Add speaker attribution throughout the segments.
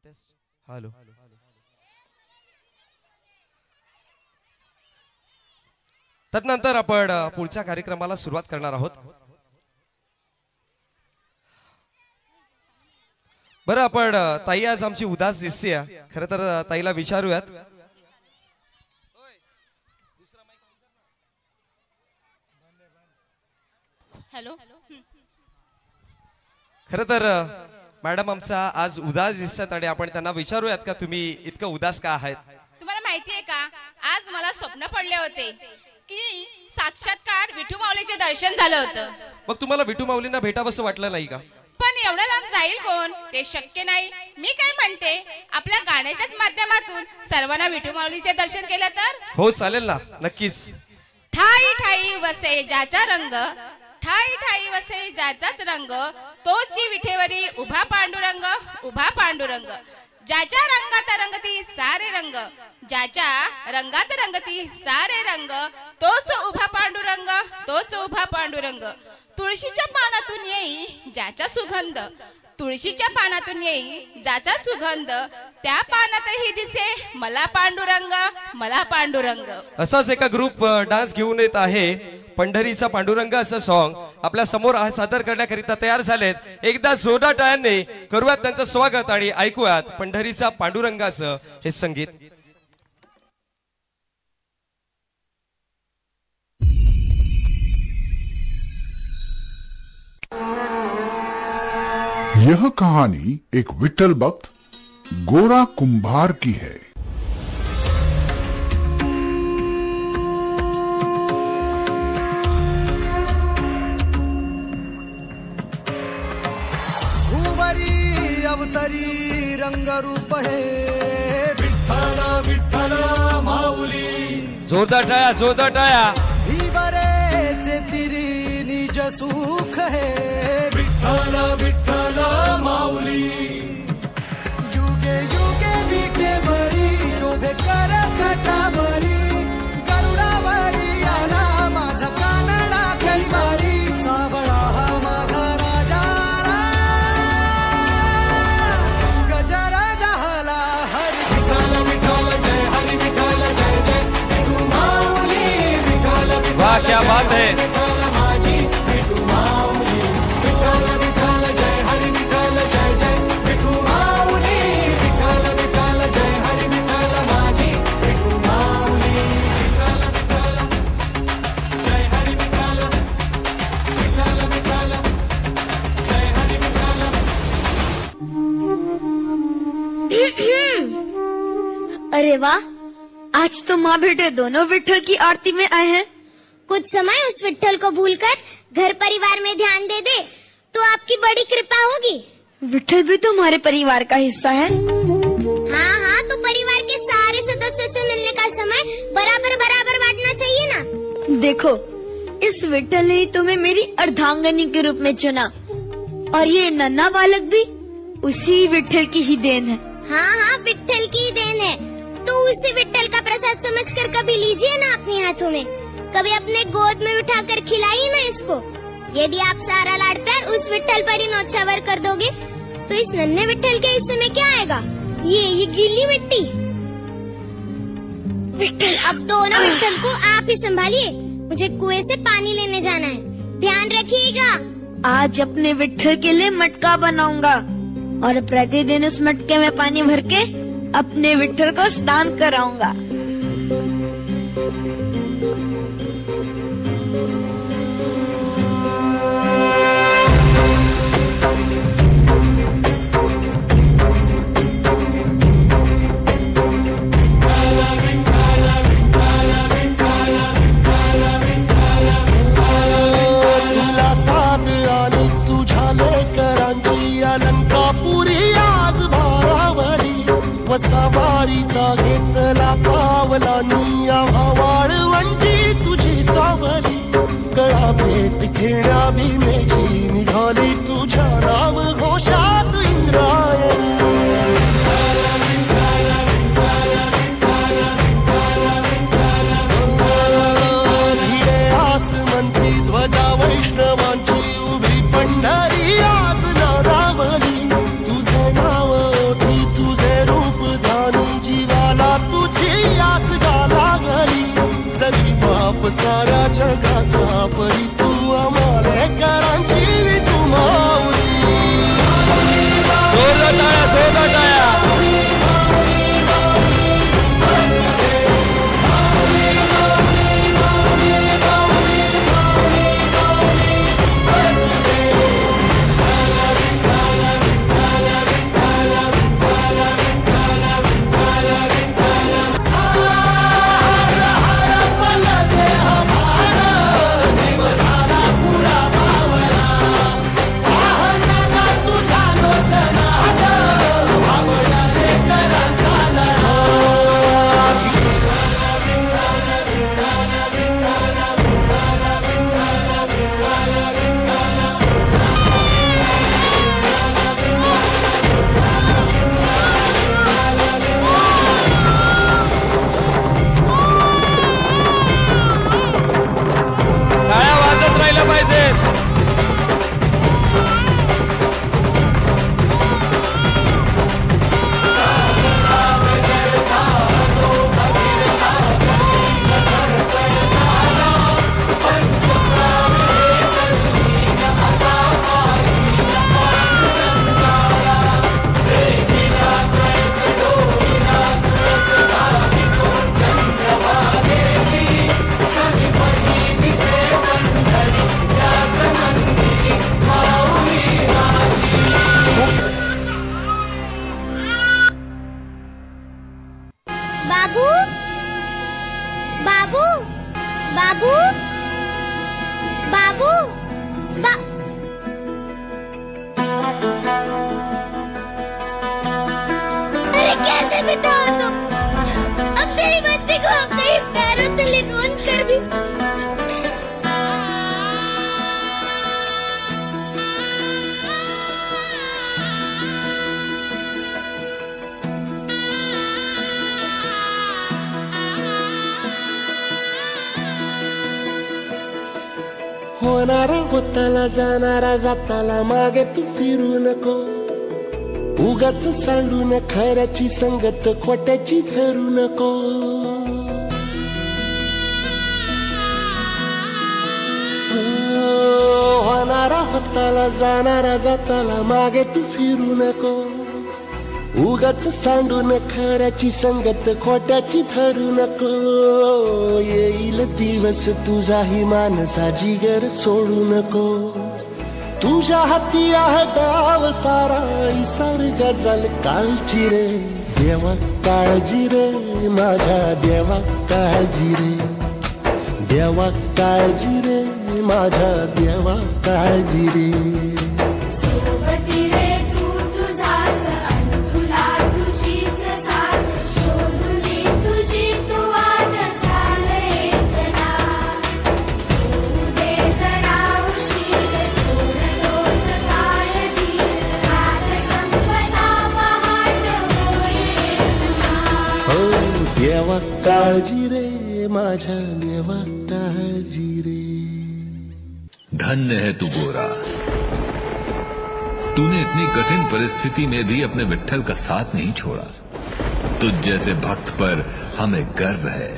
Speaker 1: Taste hello तदनंतर आपण पुढच्या कार्यक्रमाला सुरुवात करणार आहोत। बरं आपण ताई आज आमची उदास दिसते, खरं तर ताईला विचारूयात।
Speaker 2: हॅलो
Speaker 1: खरं तर मॅडम आमचा आज उदास दिसतात आणि आपण त्यांना विचारूयात का तुम्ही इतकं उदास का आहात?
Speaker 2: तुम्हाला माहिती आहे का, आज मला स्वप्न पडले होते की साक्षात्कार विठू माऊलीचे दर्शन झालं होतं।
Speaker 1: मग तुम्हाला विठू माऊलींना भेटावंसं वाटलं नाही का?
Speaker 2: पण एवढं लांब जाईल कोण, ते शक्य नाही। मी काय म्हणते, आपल्या गाण्याच्याच माध्यमातून सर्वांना विठू माऊलीचे दर्शन केलं तर?
Speaker 1: हो चालेल ना, नक्कीच।
Speaker 2: ठाई ठाई वसे ज्याचा रंग, ठाई ठाई वसे ज्याचाच रंग, तोची विठेवरी उभा पांडुरंग, उभा पांडुरंग। ज्याच्या रंगात रंगती सारे रंग, ज्याच्या रंगात रंगती सारे रंग, तोच उभा पांडुरंग, तोच उभा पांडुरंग। तुळशीच्या पानातून येई ज्याचा सुगंध, तुळशीच्या पानातून येई ज्याचा सुगंध, त्या पानातही दिसे मला पांडुरंग, मला पांडुरंग।
Speaker 1: असाच एका ग्रुप डान्स घेऊन येत आहे, पंढरीचा पांडुरंग असं सॉन्ग आपल्या समोर सादर करण्याकरिता तयार झालेत। एकदा जोरदार टाळ्यांनी करूयात त्यांचं स्वागत आणि ऐकूयात पंढरीचा पांडुरंगाचं हे संगीत।
Speaker 3: यह कहानी एक विठल भक्त गोरा कुंभार की है।
Speaker 4: भूवरी अवतरी रंग रूप है विठ्ठल विठ्ठल माऊली।
Speaker 1: जोरदार टाळ्या, जोरदार टाळ्या।
Speaker 4: भीवरेचे तिरी निज सुख है विठ्ठल विठ्ठल माऊली। युगे युगे विठेवरी शोभे कर छटावरी, गरुडावरी आला माझा कानडा कैवारी, सावळा हा माझा राजा गजर झाला हरी विठ्ठल विठ्ठल जय हरी विठ्ठल जय जय विठू माऊली, विठ्ठल
Speaker 1: वाह क्या बात है।
Speaker 5: अरे वाह, आज तो माँ बेटे दोनों विठ्ठल की आरती में आए हैं।
Speaker 6: कुछ समय उस विठ्ठल को भूलकर घर परिवार में ध्यान दे दे तो आपकी बड़ी कृपा होगी।
Speaker 5: विठ्ठल भी तो हमारे परिवार का हिस्सा है।
Speaker 6: हाँ हाँ, तो परिवार के सारे सदस्यों से मिलने का समय बराबर बराबर बांटना चाहिए ना।
Speaker 5: देखो, इस विठ्ठल ने तुम्हें मेरी अर्धांगनी के रूप में चुना, और ये नन्हा बालक भी उसी विठ्ठल की ही देन है।
Speaker 6: हाँ हाँ, विठ्ठल की देन है, तो उसे विठ्ठल का प्रसाद समझकर कभी लीजिए ना अपने हाथों में, कभी अपने गोद में उठाकर खिलाइए ना इसको। यदि आप सारा लाड प्यार उस विठ्ठल पर ही न्योछावर कर दोगे तो इस नन्हे विठ्ठल के हिस्से में क्या आएगा? ये गीली मिट्टी। विठ्ठल, अब दोनों विठ्ठल को आप ही संभालिए, मुझे कुएं से पानी लेने जाना है, ध्यान रखिएगा।
Speaker 5: आज अपने विठ्ठल के लिए मटका बनाऊंगा और प्रतिदिन उस मटके में पानी भर के अपने विठ्ठल को स्नान कराऊंगा।
Speaker 4: तुला साथ आली तुझ्या लेकरांची अलंकापुरी आज भारावरी, वसावारीचा घेतला पावला निया वाळवंची तुझी सावली, गळा भेट घेण्या भीमेची निघाली तुझ्या नाम घोषात इंद्रायणी। भिडे आसमंती ध्वजा वैष्णवांची उभी पंढरी आज नारावली, तुझे नाव ओठी तुझ
Speaker 7: साऱ्या जगाचा परी तू आम्हालेकरांची विठू माऊली.
Speaker 1: जोरदार टाळ्या, जोरदार टाळ्या.
Speaker 7: होणारा होताला जाणारा जाताला मागे तू फिरू नको. उगाच सांडून खऱ्याची संगत खोट्याची धरू नको. होणारा होताला जाणारा जाताला मागे तू फिरू नको. उगाच सांडून खऱ्याची संगत खोट्याची धरू नको. येईल दिवस तुझाही मानसा जिगर सोडू नको. तुझ्या हाती आहे गाव सारा इसार गजल काळजी रे. देवा काळजी रे माझ्या देवा काळजी रे. देवा काळजी रे माझ्या देवा काळजी रे. देवा काळजी रे माझ्या देवा काळजी रे.
Speaker 8: धन्य है तू गोरा, तूने इतनी कठिन परिस्थिति में भी अपने विट्ठल का साथ नहीं छोड़ा. तुझ जैसे भक्त पर हमें गर्व है.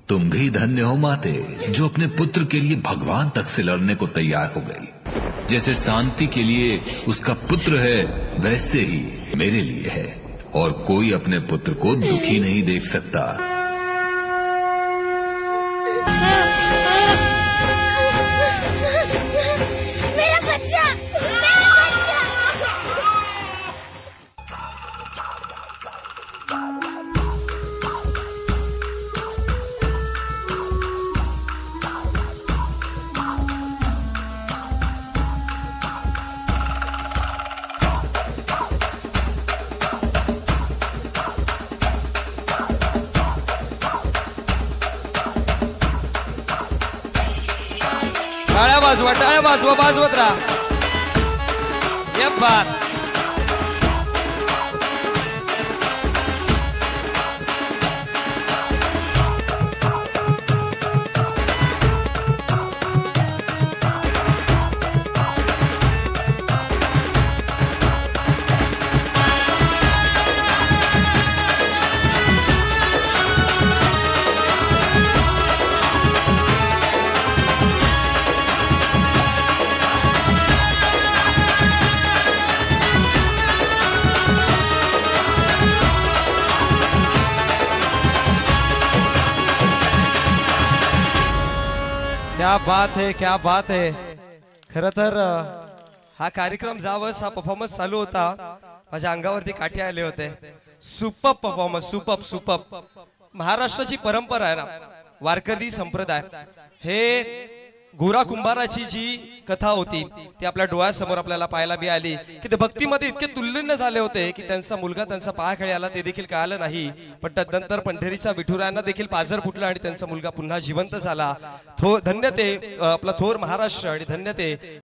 Speaker 8: तुम भी धन्य हो माते जो अपने पुत्र के लिए भगवान तक से लड़ने को तैयार हो गई. जैसे शांति के लिए उसका पुत्र है वैसे ही मेरे लिए है. और कोई अपने पुत्र को दुखी नहीं देख सकता.
Speaker 6: मेरा बच्चा,
Speaker 1: टाळ्या वाजवा वाजवत राहा. ये बात क्या बात है, क्या बात है. खर तर हा कार्यक्रम जावस, हा परफॉर्मन्स चालू होता, माझ्या अंगावरती काठी आले होते. Super performance, super super. महाराष्ट्राची परंपरा आहे ना, वारकरी संप्रदाय, हे गोरा कुंभाराची जी कथा होती ती आपल्या डोळ्यासमोर आपल्याला पाहायला मिळाली की ते भक्तीमध्ये इतके तुल्लीन झाले होते की त्यांचा मुलगा त्यांचा पायाखाली आला ते देखील कळालं नाही. पण तदनंतर पंढरीच्या विठुरायांना देखील पाझर फुटलं आणि त्यांचा मुलगा पुन्हा जिवंत झाला. धन्य ते आपला थोर महाराष्ट्र आणि धन्य ते